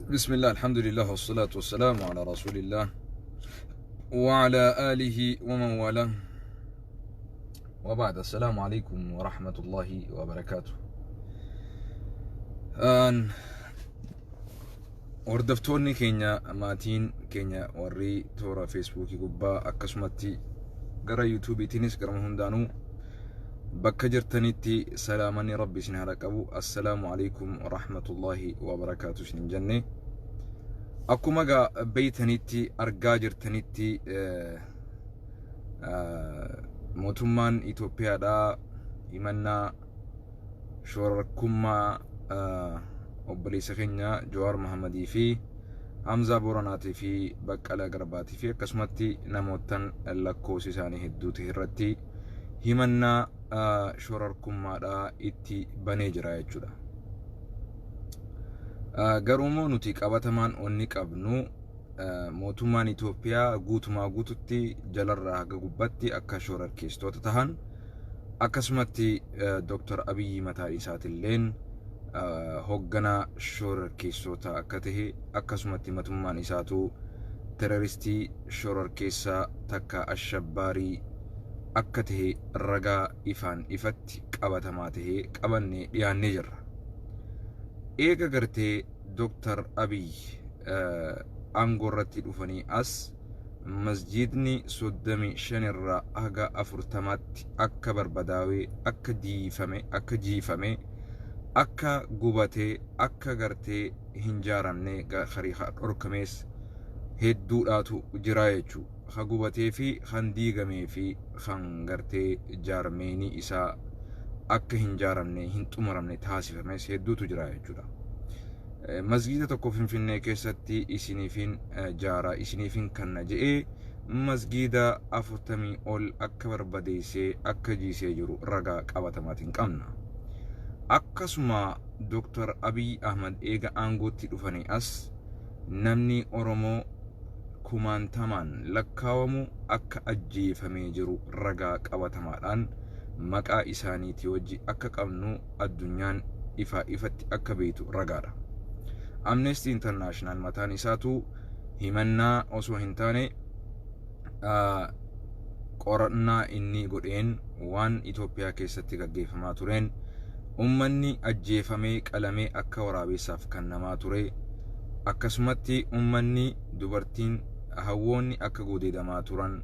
بسم الله الحمد لله والصلاة والسلام على رسول الله وعلى آله ومن والاه وبعد. السلام عليكم ورحمة الله وبركاته. وردفتوني كينيا ماتين كينيا وري تورا فيسبوكي قبا أكسمتي قرا يوتيوبي تينيس قرا مهندانو بكجرتنيتي سلامني ربي سنهارك أبو. السلام عليكم ورحمة الله وبركاته. سنين جنة أكو مجا بيتنيتي أرجاجرتنيتي موتمان إثيوبيا دا إمنا شوركما أبلي سخنيا جوار محمدي في حمزة بوراناتي في بكالا غرباتي في قسمتي نموتن لكوسي ساني هدوتي هرتي همنا شوركما دا إتي بنيجرا يجودا garumo nuti qabataman onni qabnu mootummaan Itoophiyaa guutumaa guututti jalarraa haga gubbatti akka shoorarkeessitoota tahan akkasumatti Dr. Abiy mataa isaatilleen hoogganaa shoorarkeessitoota akka tahe akkasumatti mootummaan isaatu terroristii shoorarkeessaa takka ashabbaarii akka tahe ragaa ifaan ifatti qabatamaa tahe qabannee dhiyaannee jirra. Eega gartee Dr. Abiy angorratti dhufanii as masjidni 35 irraa haga 40tti akka barbadaawee akka jiifame akka gubatee akka gartee hin jaaramne khariiqa dhorkamees hedduudhaatu jira jechuu. Ha gubatee fi kan diigamee fi kan gartee jaarmeenii isaa akka hin jaaramne hin xumuramne taasifames hedduutu jira jechuudha. Masjida tokko Finfinnee keessatti isiniifin jaara isiniifin kanna jedhee masjida 40 ol akka barbadeessee akka jiisee jiru ragaa qabatamaatiin qabna. Akkasuma Dr. Abiy Ahmad eega aangootti dhufanii as namni Oromoo kumaantamaan lakkaawamu akka ajjeefamee jiru ragaa qabatamaadhaan maqaa isaaniitii wajji akka qabnu addunyaan ifatti akka beetu ragaadha. Amnesty International mataan isaatu himannaa osoo hin taane qorannaa inni godheen waan Itoophiyaa keessatti gaggeeffamaa tureen ummanni ajjeefamee qalamee akka waraabessaaf kannamaa ture akkasumatti ummanni dubartiin hawwoonni akka gudeedamaa turan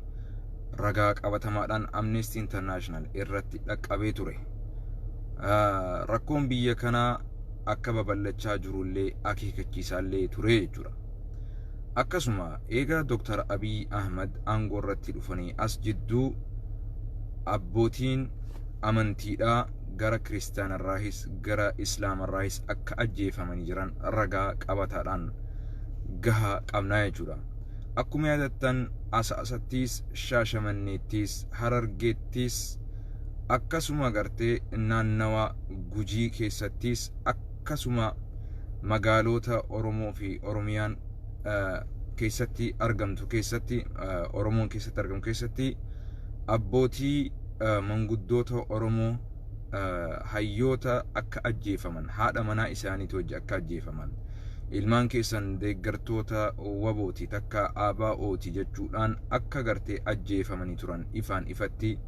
ragaa qabatamaadhaan Amnesty International irratti dhaqqabee ture. Rakkoon biyya kanaa akka babal'achaa jirullee akeekachiisaallee ture jechuudha. Akkasuma eega Dr. Abiy Ahmad aangoo irratti dhufanii as jidduu abbootiin amantiidhaa gara kiristaanarraahis gara islaamarraahis akka ajjeefamanii jiran ragaa qabataadhaan gahaa qabnaa jechuudha. Akkuma yaadattan Asaasattis, Shaashamanneettis, Harargeettis akkasuma gartee naannawa Gujii keessattis akkasuma magaalota Oromoo fi Oromiyaan keessatti argamtu keessatti Oromoon keessatti argamu keessatti abbootii manguddoota Oromoo hayyoota akka ajjeefaman haadha manaa isaaniitii wajji akka ajjeefaman ilmaan keessan deeggartoota wabooti takka ABO'ti jechuudhaan akka gartee ajjeefamanii turan ifaan ifatti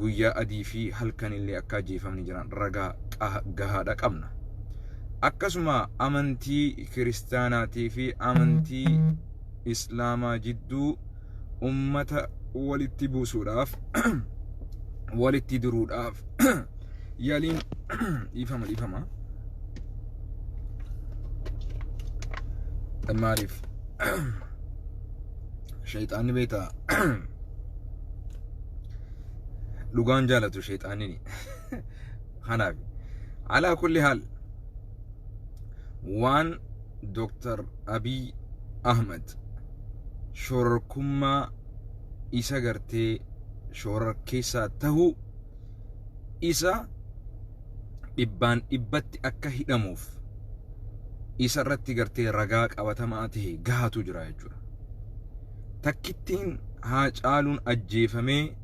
guyyaa adii fi halkanillee akka ajjeefamanii jiran ragaa gahaadha qabna. Akkasuma amantii kiristaanaatii fi amantii islaamaa jidduu ummata walitti buusuudhaaf walitti diruudhaaf yaaliin dhiifama maaliif shayxaanni beektaa lugaan jaalatu shayxaanini kanaaf alaa kulli haal waan Dr. Abiy Ahmad shoorarkummaa isa gartee shoorarkeessaa tahuu isa dhibbaan dhibbatti akka hidhamuuf isa irratti gartee ragaa qabatamaa tahe gahaatu jira jechuudha. Takkittiin haa caaluun ajjeefamee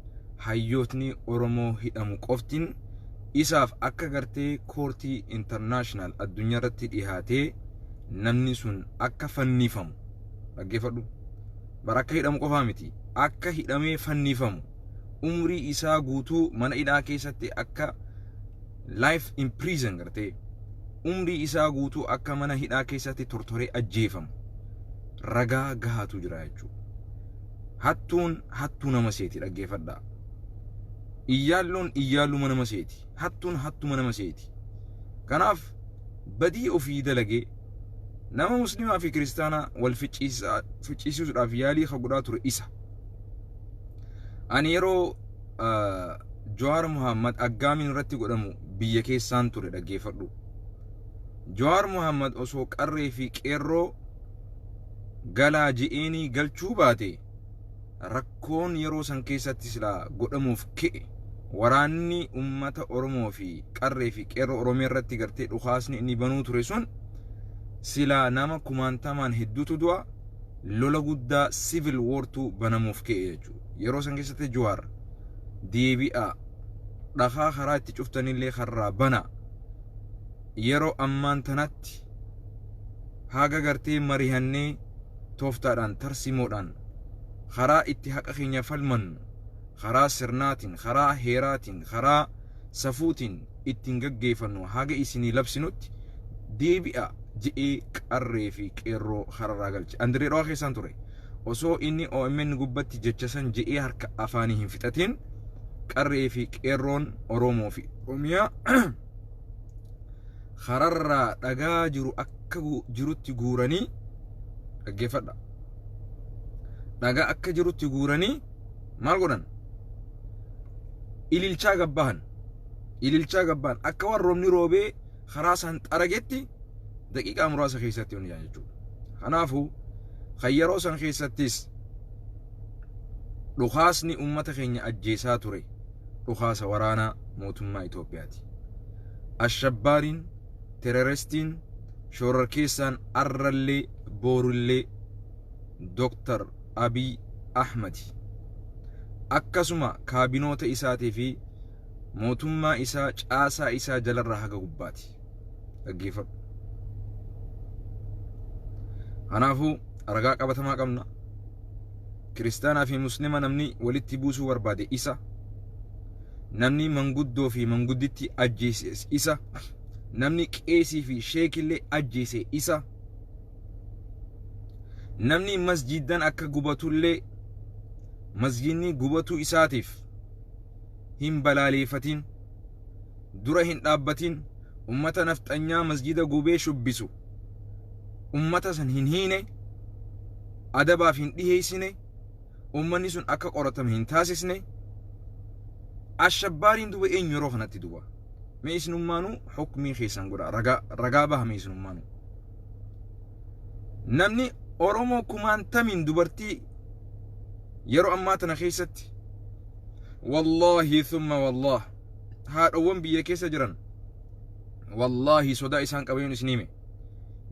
hayyootni Oromoo hidhamu qoftiin isaaf akka gartee koortii international addunyaa irratti dhihaatee namni sun akka fannifamu dhaggeeffadhu bara akka hidhamu qofaa miti akka hidhamee fannifamu umrii isaa guutuu mana hidhaa keessatti akka life in prison gartee umrii isaa guutuu akka mana hidhaa keessatti tortoree ajjeefamu ragaa gahaatu jira jechuudha. Hattuu nama seeti dhaggeeffadhaa. Iyyaalloon iyyaaluma nama seeti. Hattuun hattuma nama seeti. Kanaaf badii ofii dalagee nama muslimaa fi kiristaanaa wal ficciisuudhaaf yaalii godhaa ture isa. Ani yeroo Jawaar Muhammad aggaamiin irratti godhamu biyya keessaan ture dhaggeeffadhu. Jawaar Muhammad osoo qarree fi qeerroo galaa ji'eenii galchuu baate rakkoon yeroo san keessatti silaa godhamuuf ka'e waraanni ummata Oromoo fi qarree fi qeerroo Oromoo irratti gartee dhukaasni inni banuu ture sun silaa nama kumaantamaan hedduutu du'a lola guddaa civil wartu banamuuf ka'e jechuudha. Yeroo san keessatti Jawaar deebi'a dhagaa karaa itti cuftanillee karraa bana yeroo ammaan tanatti haga gartee marihannee tooftaadhaan tarsimoodhaan karaa itti haqa keenya falmannu karaa sirnaatiin karaa heeraatiin karaa safuutiin ittiin gaggeeffannu haga isinii labsinutti deebi'a ji'ee qarree fi qeerroo kararraa galche. Andiree dhawaa keessaan ture osoo inni OMN gubbatti jecha san ji'ee harka afaanii hin fixatiin qarree fi qeerroon Oromoo fi Oromiyaa kararraa dhagaa jiru akka jirutti guuranii dhaggeeffadha. Dhagaa akka jirutti guuranii maal godhan? Ililchaa gabbahan akka waan roobni roobee karaa san xaragetti daqiiqaa muraasa keessatti on yaa'an jechuudha. Kanaafuu kan yeroo san keessattis dhukaasni ummata keenya ajjeesaa ture dhukaasa waraanaa mootummaa Itoophiyaati. Ashabbaariin terroristiin shororkeessaan arrallee boorullee Dr. Abiy Ahmed akkasuma kaabinoota isaatii fi mootummaa isaa caasaa isaa jalarraa haga gubbaati dhaggeeffadhu. Kanaafuu ragaa qabatamaa qabna. Kiristaanaa fi muslima namni walitti buusuu barbaade isa, namni manguddoo fi mangudditti ajjeese isa, namni qeesii fi sheekillee ajjeese isa, namni masjidan akka gubatullee masjidni gubatu isaatiif hin balaaleeffatin dura hin dhaabbatin ummata nafxanyaa masjida gubee shubbisu ummata san hin hiine adabaaf hin dhiheessine ummanni sun akka qoratame hin taasisne. Ashabbaariin duba eenyu yeroo kanatti duba mee isinummaanuu hukmii keessan godha ragaa bahame isinummaanuu. Namni Oromoo kumaantamiin dubartii yeroo ammaa tana keessatti wallahi thumma wallah haadhawwan biyya keessa jiran wallahi sodaa isaan qabayoon isinime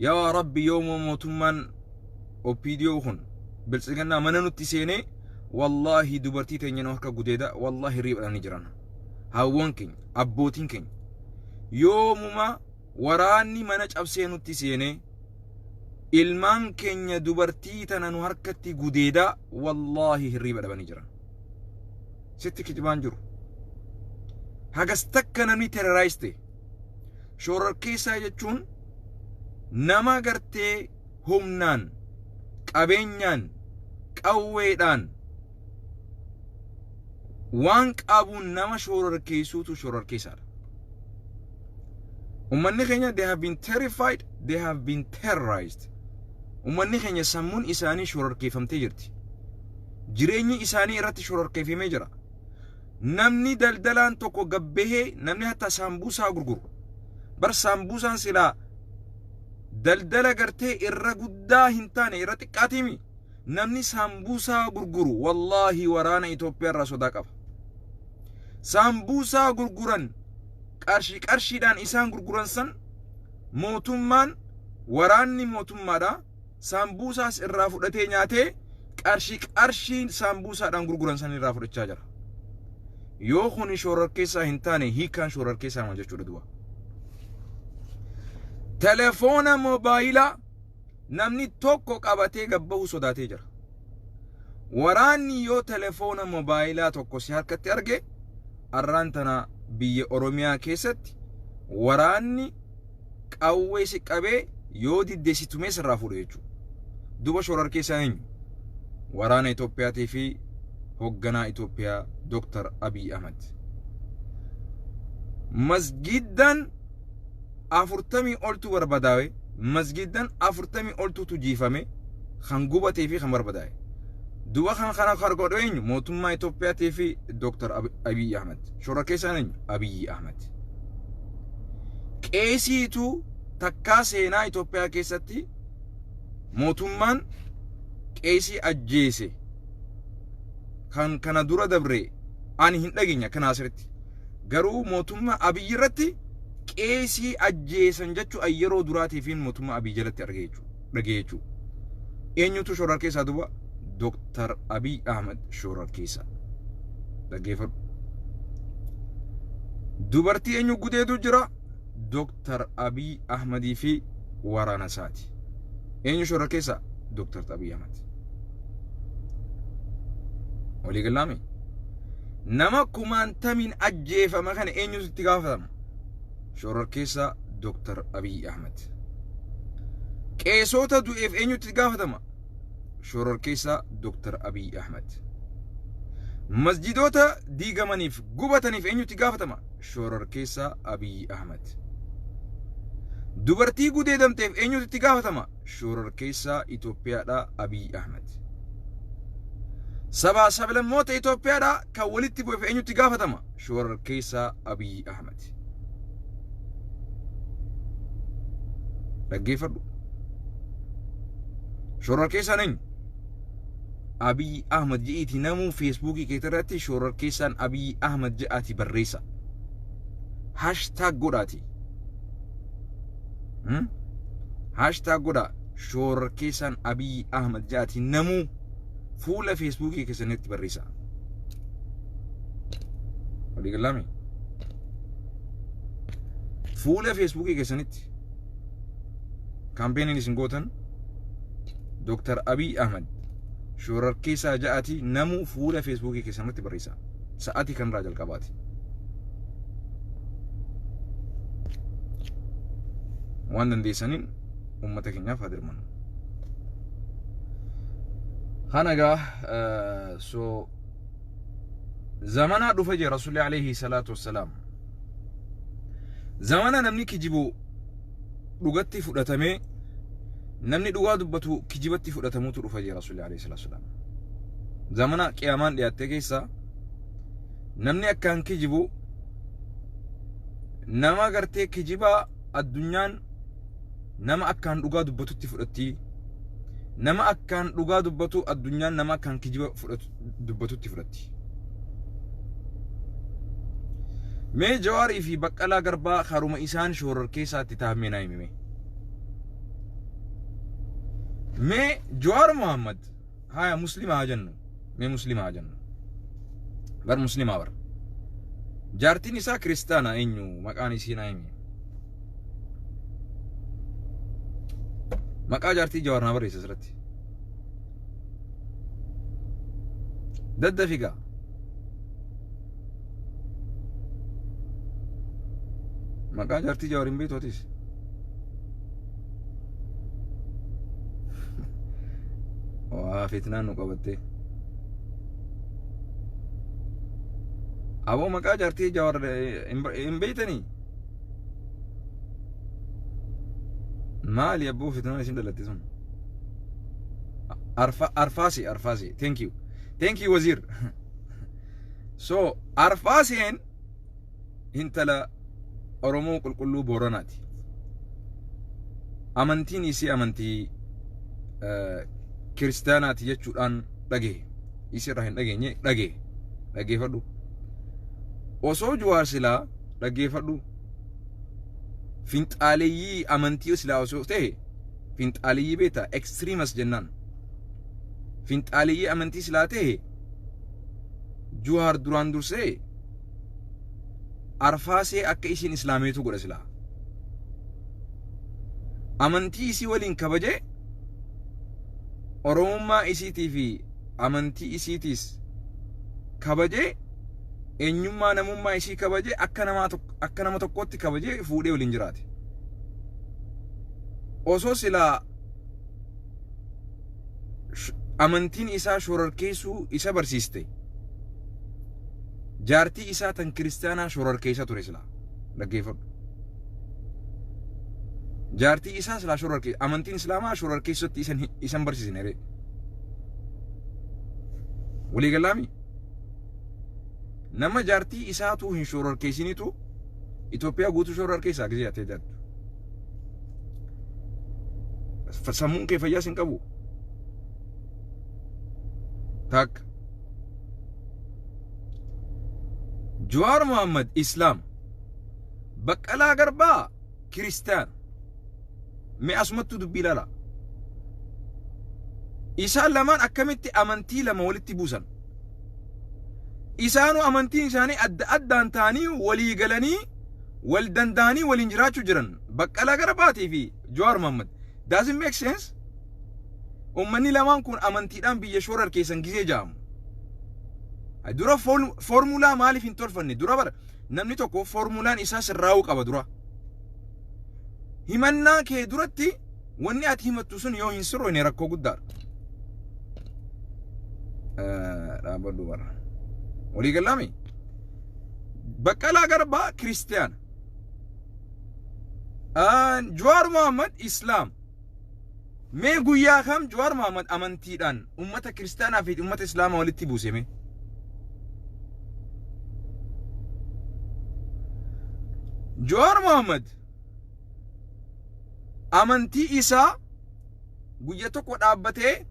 yaa rabbi yooma mootummaan OPDO kun biltsiganna mana nutti seenee wallahi dubartii teenya no harka gudeeda wallahi riibadhanii jiran hawwan keenya abbootiin keenya yoomuma waraanni mana cabsee nutti seenee ilmaan keenya dubartii tana nu harkatti gudeeda wallahi hirriba dhabanii jiran. Sitti kijibaan jiru hagas takka namni terroriste shororkeessaa jechuun nama gartee humnaan qabeenyaan qawweedhaan waan qabuun nama shororkeessuutu shororkeessaadha. Ummanni keenya they have been terrified, they have been terrorized. Ummanni keenya sammuun isaanii shororkeeffamtee jirti. Jireenyi isaanii irratti shororkeeffamee jira. Namni daldalaan tokko gabbehee namni hatta saambuusaa gurguru. Bar saambuusaan silaa daldala gartee irra guddaa hin taane irra xiqqaatimi. Namni saambuusaa gurguru wallahi waraana Itoophiyaa irraa sodaa qaba. Saambuusaa gurguran qarshiidhaan isaan gurguran san mootummaan waraanni mootummaadha saambuusaas irraa fudhatee nyaatee qarshiin saambuusaadhaan gurguran san irraa fudhachaa jira. Yoo kuni shororkeessaa hin taane hiikaan shororkeessaa maal jechuudha du'a. Telefoona moobaayilaa namni tokko qabatee gabbahu sodaatee jira. Waraanni yoo telefoona moobaayilaa tokko si harkatti arge arraan tana biyya Oromiyaa keessatti waraanni qawwee si qabee yoo diddeessitumee sirraa fuudhe jechuudha. Duba shorar keessaa eenyu? Waraana Itoophiyaatii fi hoogganaa Itoophiyaa Dr. Abiy Ahmed. Masgidan 40 oltu barbadaa'e, masgidan 40 oltu tujiifame kan gubatee fi kan barbadaa'e. Duba kana kargodhu eenyu? Mootummaa Itoophiyaatii fi Dr. Abiy Ahmed. Shorar keessaa eenyu? Abiy Ahmed. Qeesiitu takkaa seenaa Itoophiyaa keessatti mootummaan qeesii ajjeese kan kana dura dabre ani hin dhageenya kana asirratti. Garuu mootummaa Abiy irratti qeesii ajjeesan jechuu yeroo duraatii fi mootummaa Abiy jalatti dhagee jechuu. Eenyutu shorar keessaa duba? Dr. Abiy Ahmed shorar keessaa. Dhaggeeffadhu. Dubartii eenyu gudeetu jira? Dr. Abiy Ahmedii fi waraana isaati. Eenyu shorar keessaa? Dr. Abiy Ahmed. Walii galaami. Nama kumaantamiin ajjeefama kana eenyutu itti gaafatama? Shorar keessaa Dr. Abiy Ahmed. Qeesota du'eef eenyutu itti gaafatama? Shorar keessaa Dr. Abiy Ahmed. Masjidoota diigamaniif gubataniif eenyutu itti gaafatama? Shorar keessaa Abiy Ahmed. Dubartii gudeedamteef eenyutu itti gaafatama? Shorar keessaa Itoophiyaadhaa Abiy Ahmed. Sabaa sablammoota Itoophiyaadhaa kan walitti bu'eef eenyutu itti gaafatama? Shorar keessaa Abiy Ahmed. Dhaggeeffadhu. Shorar keessaan eenyu? Abiy Ahmed je'iti namuu Facebookii keetirratti shorar keessaan Abiy Ahmed je'ati barreessa. Hashtag godhaati. Hashtag godha shorar keessaan Abiy Ahmed je'ati namuu fuula Facebookii keessanitti barreessa. Walii galaami. Fuula Facebookii keessanitti kampeenin isin gootan Dr. Abiy Ahmed shorar keessaa ja'ati namuu fuula Facebookii keessanitti barreessa. Sa'aatii kanarraa jalqabaati. Waan dandeessaniin ummata keenyaaf haa dirmannu. Hanagaa zamana dhufa jee Rasuulli alayhi salaatu wassalaam. Zamana namni kijibu dhugatti fudhatamee namni dhugaa dubbatu kijibatti fudhatamuutu dhufa jee Rasuulli alayhi salaatu wassalaam. Zamana qiyaamaan dhiyaatte keessa namni akkaan kijibu nama gartee kijibaa addunyaan nama akkaan dhugaa dubbatutti fudhatti. Nama akkaan dhugaa dubbatu addunyaan nama akkaan kijiba dubbatutti fudhatti. Mee Jawaarii fi Baqqalaa Garbaa haruma isaan shorar keessaatti taa'amee naa himime. Mee Jawaar Muhammad haya muslima haa jennu. Mee muslima haa jennu. Bar muslimaa bar. Jaartiin isaa kiristaana eenyu maqaan isii naa himi. Maqaa jaartii Jawaar naa barreessa asirratti. Daddafigaa. Maqaa jaartii Jawaar hin beektotis. Waa fitnaan nu qabattee. Aboo maqaa jaartii Jawaar hin beektanii? Maali abbuu fitnaan isin dalatte sun? Arfaasi. Thank you wazir. So Arfaaseen intala Oromoo qulqulluu Booranaati. Amantiin isii amantii kiristaanaati jechuudhaan dhagee. Isirraa hin dhageenye dhageeffadhu. Osoo Jawaar silaa dhageeffadhu. Finxaaleeyyii amantii silaa osoo ta'e finxaaleeyyii beektaa extreemas jennaan. Finxaaleeyyii amantii silaa ta'e Jawaar duraan dursee Arfaasee akka isin islaameetu godha silaa. Amantii isii waliin kabaje oromummaa isiitii fi amantii isiitiis kabajee eenyummaa namummaa isii kabajee akka nama tokkotti kabajee fuudhee waliin jiraate. Osoo silaa amantiin isaa shororkeessuu isa barsiiste jaartii isaa tan kiristaanaa shororkeessa ture silaa dhaggeeffadhu. Jaartii isaa silaa shororkeessa amantiin islaamaa shororkeessatti isan barsiisne ree walii galaami. Nama jaartii isaatu hin shororkeessinitu Itoophiyaa guutuu shororkeessaa gisee ate jattu. Sammuun kee fayyaas hin qabu. Tak Jawaar Mohammad Islam, Baqqalaa Garbaa Kiristaan. Mee asumattu dubbii ilaala. Isaan lamaan akkamitti amantii lama walitti buusan? Isaanu amantiin isaanii adda addaan ta'anii walii galanii wal danda'anii waliin jiraachuu jiran. Baqqalaa Garbaatii fi Jawaar Mohammad. Does it make sense? Ummanni lamaan kun amantiidhaan biyya shororkeessan gisee jaamu. Dura formulaa maaliif hin tolfanne? Dura bara namni tokko formulaan isaa sirraa'uu qaba dura. Himannaa kee duratti wanni ati himattu sun yoo hin sirroone rakkoo guddaadha. Dhaabadhu bara. Walii galaami. Baqqalaa Garbaa Kiristiyaana. Jawaar Mohammad Islaam. Mee guyyaa kam Jawaar Mohammad amantiidhaan ummata kiristaanaa fi ummata islaamaa walitti buuseme? Jawaar Mohammad amantii isaa guyya tokko dhaabbatee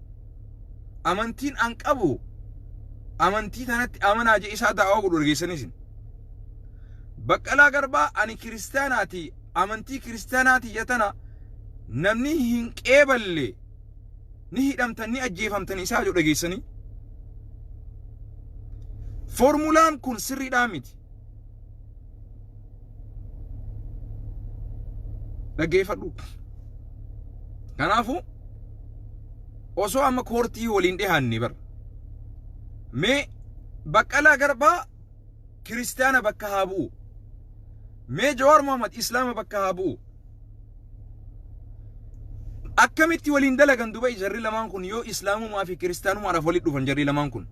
amantiin an qabu amantii tanatti amanaa je isaa da'awaa godhu dhageessanisin. Baqqalaa Garbaa ani kiristaanaati amantii kiristaanaati yatana namni hin qeeballe ni hidhamtan ni ajjeefamtan isaa jedhu dhageessanii. Formulaan kun sirriidhaa miti. Dhaggeeffadhu. Kanaafuu osoo amma koortii waliin dhihaanne bar mee Baqqalaa Garbaa kiristaana bakka haa bu'u, mee Jawaar Mohammad islaama bakka haa bu'u. Akkamitti waliin dalagan duba jarri lamaan kun yoo islaamumaa fi kiristaanumaadhaaf walitti dhufan jarri lamaan kun?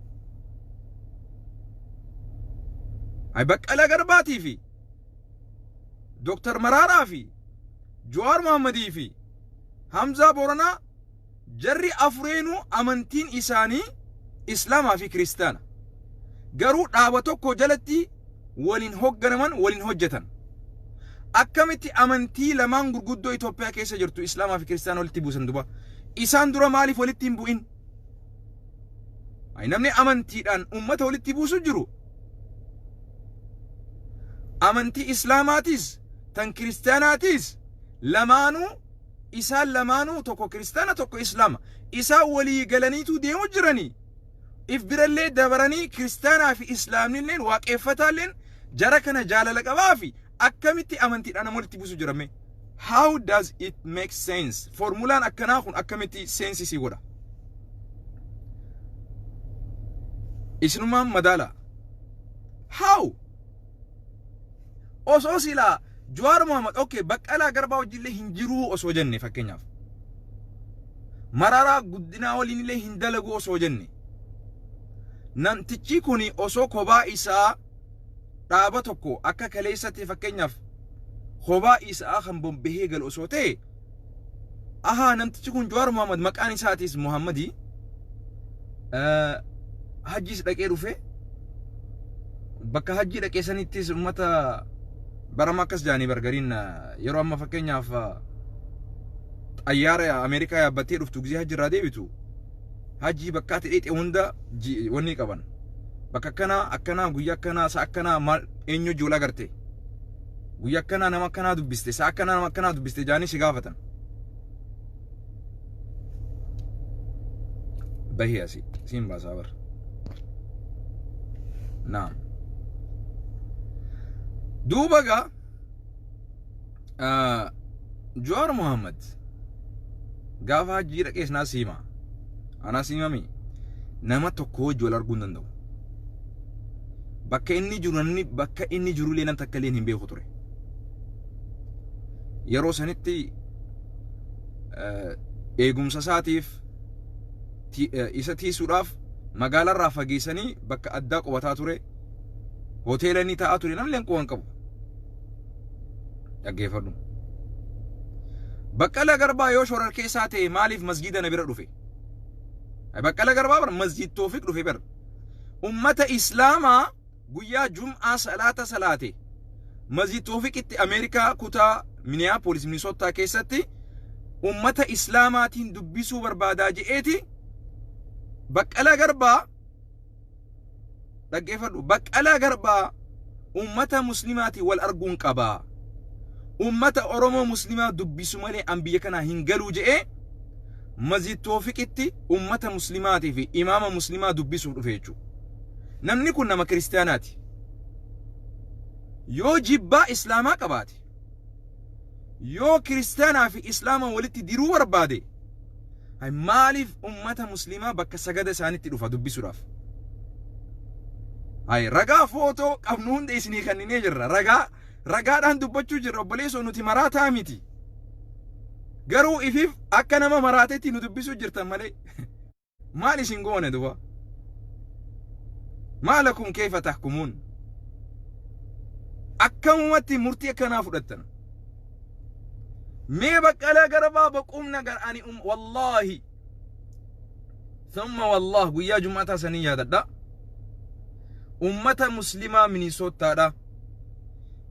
Baqqalaa Garbaatii fi Dr. Maraaraa fi Jawaar Mohammadii fi Hamzaa Booranaa jarri afureenuu amantiin isaanii islaamaa fi kiristaana. Garuu dhaaba tokko jalatti waliin hogganaman waliin hojjetan. Akkamitti amantii lamaan gurguddoo Itoophiyaa keessa jirtu islaamaa fi kiristaana walitti buusan duba? Isaan dura maaliif walitti hin bu'in? Namni amantiidhaan ummata walitti buusu jiru. Amantii islaamaatis tan kiristaanaatis lamaanuu isaan lamaanuu tokko kiristaana tokko islaama. Isaan walii galaniitu deemu jiranii. If birallee dabaranii kiristaanaa fi islaamnilleen waaqeffataalleen jara kana jaalala qabaa fi akkamitti amantiidhaan walitti buusu jirame? How does it make sense? Formulaan akkanaa kun akkamitti sensi si godha? Isinumaan madaala. How? Osoo silaa Jawaar Mohammad okay Baqqalaa Garbaa wajjillee hin jiruu osoo jenne fakkeenyaaf. Maraaraa guddinaa waliinillee hin dalagu osoo jenne. Namtichi kuni osoo kophaa isaa dhaaba tokko akka kaleessatti fakkeenyaaf kophaa isaa kan bombahee galu osoo ta'e namtichi kun Jawaar Mohammad maqaan isaatis Muhammadii hajjiis dhaqee dhufe bakka hajjii dhaqee sanittis ummata barama akkas jaanii bargariin yeroo amma fakkeenyaaf xayyaara Ameerikaa yaabbattee dhuftu gisee hajji irraa deebitu hajji bakka ati dheexee hunda wanni qaban bakka akkanaa guyyaa akkanaa sa'a akkanaa maal eenyu joolaa garte guyyaa akkanaa nama akkanaa dubbiste sa'a akkanaa nama akkanaa dubbiste jaanii si gaafatan. Bahii asii siin baasaa bar. Naam. Duuba gaa Jawaar Mohammad gaafa hajjii dhaqees naa siima Ana simami nama tokko wajji wal arguu hin danda'u. Bakka inni jiru leenan takka leen hin beeku ture. Yeroo sanitti eegumsa isaatiif isa tiisuudhaaf magaalarraa fageessanii bakka addaa qubataa ture. Hoteela inni taa'aa ture namni leen quban qabu. Dhaggeeffadhu. Baqqala Garbaa yoo shorar keessaa ta'e maaliif masjida na bira dhufe? Baqqala Garbaa bar masjid Toofiq dhufe bar. Ummata Islaamaa guyyaa Jum'aa salaata salaate masjid Toofiqitti Ameerikaa kutaa Minneapolis Minnesota keessatti ummata Islaamaatiin dubbisuu barbaadaa je'eeti Baqqala Garbaa dhaggeeffadhu. Baqqala Garbaa ummata muslimaatii wal arguun qabaa. Ummata Oromoo muslimaa dubbisu malee an biyya kanaa hin galuu je'ee masjid Toofiqitti ummata muslimaatii fi imaama muslimaa dubbisuuf dhufe jechuudha. Namni kun nama kiristaanaati. Yoo jibbaa islaamaa qabaate, yoo kiristaanaa fi islaama walitti diruu barbaade, maaliif ummata muslimaa bakka sagada isaanitti dhufa dubbisuudhaaf? Ragaa footoo qabnu hunda isinii kenninee jirra. Ragaadhaan dubbachuu jirra. Obboleessoo nuti maraataa miti. Garuu ifiif akka nama maraateetti nu dubbisuu jirtan malee maal isin goone duba? Maalakum keefa tahkumuun? Akkamumatti murtii akkanaa fudhattan? Mee Baqqala Garbaa baqumna gar'ani wallaahi thumma wallah guyyaa Jum'aataa sanii yaadadha. Ummata muslimaa Minnesotaadha.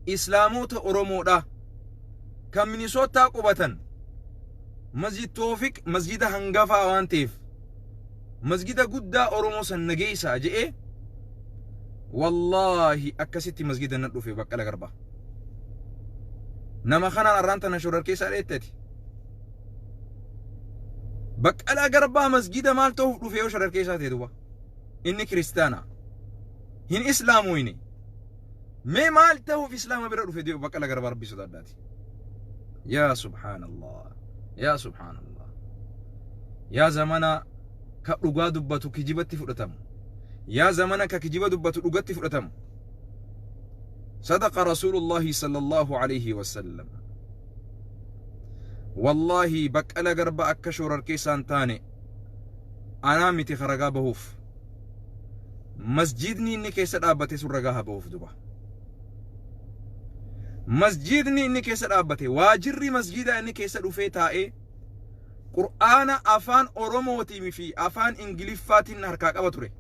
Islaamota Oromoodha. Kan Minnesotaa qubatan masjid Toofiq masjida hangafaa waan ta'eef masjida guddaa Oromoo san nageessaa je'ee wallahi akkasitti masjida nan dhufe Baqqala Garbaa. Nama kanaan arraan tana shorar keessaa dheettati. Baqqala Garbaa masjida maal ta'uuf dhufe yoo shorar keessaa ta'e duba? Inni kiristaana. Hin islaamu inni. Mee maal ta'uuf islaama bira dhufe deebi'u Baqqala Garbaa rabbii sodaadhaati. Yaa subhaanallah. Yaa subhaanallah. Yaa zamana ka dhugaa dubbatu kijibatti fudhatamu. Yaa zamana ka kijiba dubbatu dhugatti fudhatamu. صدق رسول الله صلى الله عليه وسلم. والله Baqqala Garbaa akka shorar keessaan taane anaa miti ragaa bahuuf. Masjidni inni keessa dhaabbate sun ragaa bahuuf duba. Masjidni inni keessa dhaabbate waajirri masjida inni keessa dhufee taa'ee Qur'aana afaan Oromootii fi afaan Ingiliffaatiin harkaa qaba ture.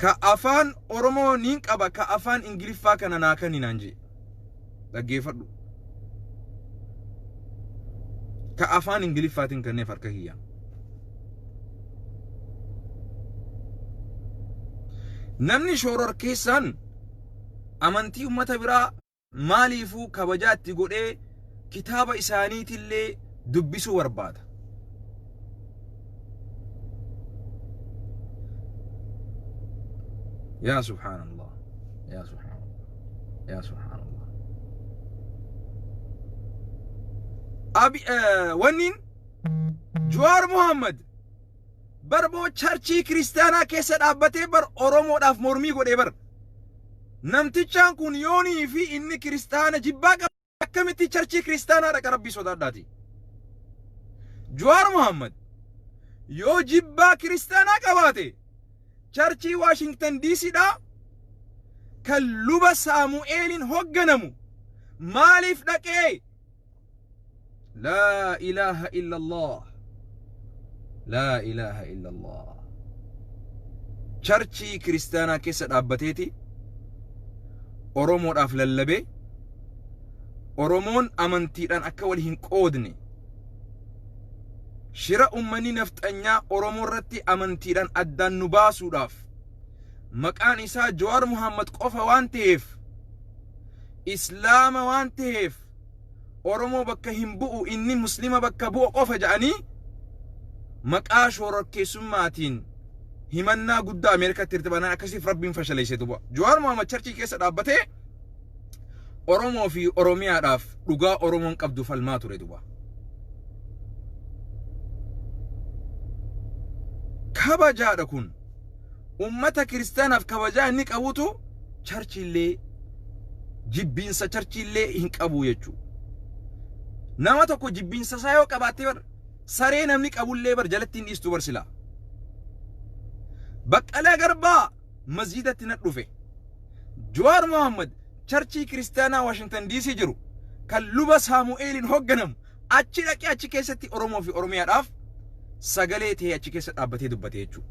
Ka afaan Oromoo niin qaba ka afaan Ingiliffaa kana naa kenninaan jee. Dhaggeeffadhu. Ka afaan Ingiliffaatiin kenneef harka kiyya. Namni shorar keessaan amantii ummata biraa maaliifuu kabajaa itti godhee kitaaba isaaniitillee dubbisuu barbaada. يا سبحان الله يا سبحان الله يا سبحان الله. ونين جوار محمد بربو چرچی کریستانا کیسا دابته بر اورومو داف مرمی گوڑے بر نمتیچان کن یونی فی inni kiristaana jibbaa akkamitti چرچی kiristaana dhaqa rabbii sodaadhaati. Jawaar Muhammad yoo jibbaa kiristaanaa qabaate چرچی واشنطن دي سي دا كاللوبا ساموئيلين هوغنمو مالف دكي لا إله إلا الله لا إله إلا الله. چرچی كريستانا كيسا دابتيتي أورومو داف للبي أورومون أمنتيران أكوال هنقودني shira ummani nafxanyaa Oromoo irratti amantiidhaan addaan nu baasuudhaaf maqaan isaa Jawaar Muhammad qofa waan ta'eef islaama waan ta'eef Oromoo bakka hin bu'u inni muslima bakka bu'u qofa jedhanii maqaa shororkeessummaatiin himannaa guddaa Ameerikaatti irtibaanaan akkasiif rabbiin fashaleessee duba. Jawaar Muhammad charchii keessa dhaabbatee Oromoo fi Oromiyaadhaaf dhugaa Oromoon qabdu falmaa ture duba. كبجا دكون أمتا كريستانا في كبجا إنك أبوتو churchi illee jibbinsa churchi illee hin qabu jechu nama tokko jibbinsa isaa yoo qabaate bar saree namni qabullee bar jalatti hin dhiistu bar sila baqqala garbaa masjidatti na dhufe Jawaar Muhammad churchi kristaanaa Washington DC jiru kan luba Saamu'eelin hogganamu achi dhaqee achi keessatti Oromoo fi Oromiyaadhaaf sagalee ta'e achi keessa dhaabbatee dubbate jechu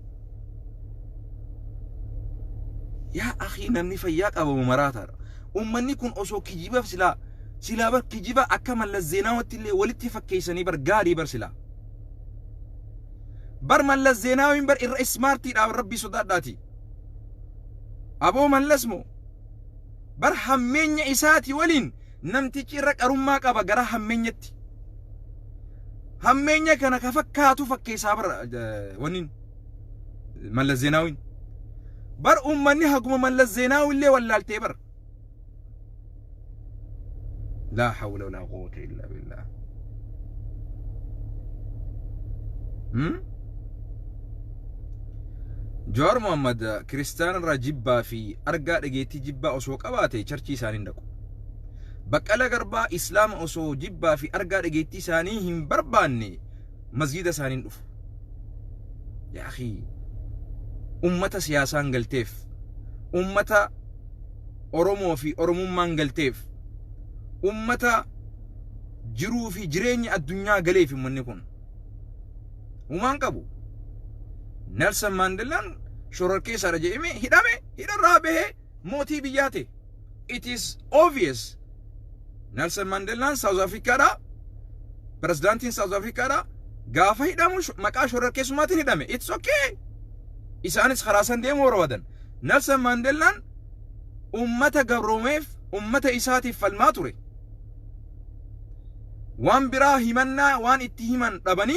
يا أخي نمني فياك أبو مراتر أمني كن أسو كجيبة سلا بر كجيبة أكمل الزنا وتلي ولتي فكيسني بر قاري بر سلا بر من الزنا وين بر الرئيس مارتي أو ربي صداتي أبو من لسمو بر همين إساتي ولين نمتي كيرك أرماك أبا قرا همينيتي همين كان كفكاتو فكيسا بر ونين من الزنا وين بر أمني هقوم من الزنا واللي ولا التبر لا حول ولا قوة إلا بالله جوار محمد كريستيان راجبا في أرجع رجيتي جبا أسوق أباتي شرشي سانين دكو بقلا غربا إسلام أسو جبا في أرجع رجيتي سانيهم برباني مسجد سانين دف يا أخي أمة سياسان قلتيف أمة أرومو في أروممان قلتيف أمة جرو في جريني الدنيا قليف من نكون ومان قبو نيلسون مانديلا شركي سارجيمي هدامي رابه موتي بياتي it is obvious نيلسون مانديلا ساوث أفريقيا دا بريزيدنتين ساوث أفريقيا دا غافا هدامو مكا شركي سماتين هدامي it's okay إسانس خراسان ديمو روادن نيلسون مانديلا أمة قبروميف أمة إساتي فالماتوري وان برا همنا وان اتهمان رباني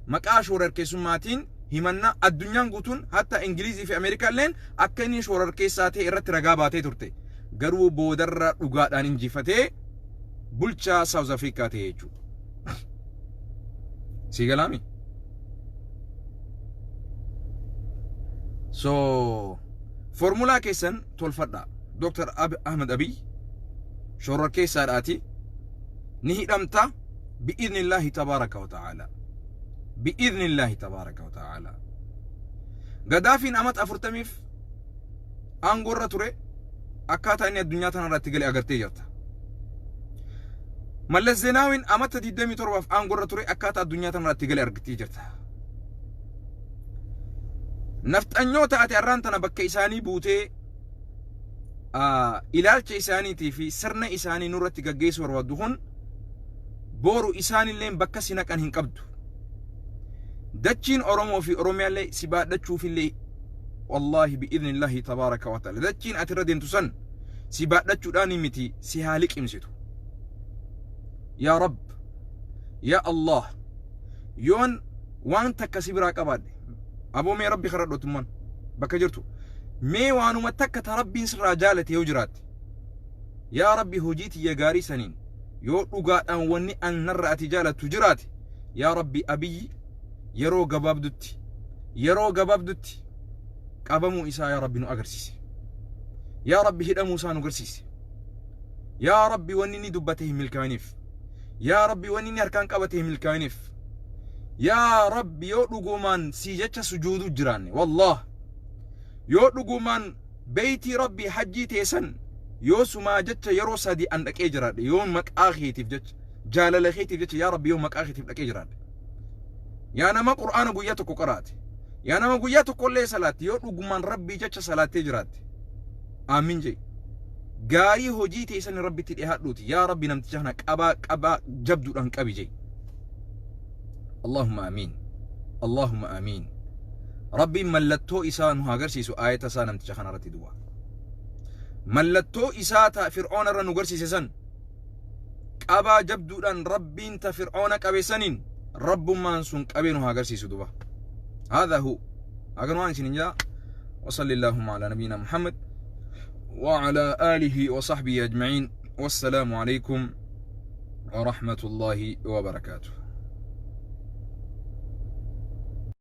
مكا شركي سماتين همنا الدنيا قطن حتى إنجليزي في أمريكا لين أكني شركي ساتي إرت رقاباتي ترتي قرو بودر رقادان انجفتي بلچا ساوث أفريقيا تيجو سيغلامي فورمولا كيسن تولفدا دكتور أحمد أبي شركي ساراتي نهدمتا بإذن الله تبارك وتعالى بإذن الله تبارك وتعالى قدافين أمت أفرتميف أنقر توري أكاتا إن الدنيا تنرى تقلي أغرتي جرتا مال الزناوين أمت ديدمي تروف أنقر توري أكاتا الدنيا تنرى تقلي أغرتي جرتا نفت أنيوتا أتعرانتنا بك إساني بوتي إلالك إساني تيفي سرنا إساني نورة تقاقيس وروادوهن بورو إساني اللين بك سنك أنهن قبدو دجين أرومو في أروميا اللي سبا دجو في اللي والله بإذن الله تبارك وتعالى دجين أتردين تسن سبا دجو داني متي سيهالك إمسيتو يا رب يا الله يون وانتا كسبراك أباد أبو مي ربي خرد وتمان بكجرتو مي وانو متكت ربي سر جالتي يوجرات يا ربي هجيتي يا غاري سنين يو دغا ان وني ان نرات جالت تجرات يا ربي أبي يرو غباب دوتي قبمو إسا يا ربي نو أغرسيس يا ربي هدا موسى نو غرسيس يا ربي ونيني دبته ملكانيف يا ربي ونيني أركان قبته ملكانيف يا ربي يو دغومان سيجچ سجود جراني والله يو دغومان بيتي ربي حجي تيسن يو سما جچ يرو سدي ان دقي جراد يوم مقاخيتيف جچ جالل خيتيف جچ يا ربي يوم مقاخيتيف دقي جراد يا نما قرآن غوياتو قرات يا نما غوياتو كل صلاه يو دغومان ربي جچ صلاه جراد امين جي غاري هوجي تيسن ربي تدي هادوتي يا ربي نمتجهنا قبا جبدو دان قبي جي اللهم آمين اللهم آمين ربي ملتو إسان هاغرسيسو آية سانم تشخنا رتي دوا ملتو إساتا فرعون رنو غرسيسن قبا جبدو دان ربي انت فرعون قبسنين رب مانسون قبينو هاغرسيسو دوا هذا هو أغنوان سننجا وصلى اللهم على نبينا محمد وعلى آله وصحبه أجمعين والسلام عليكم ورحمة الله وبركاته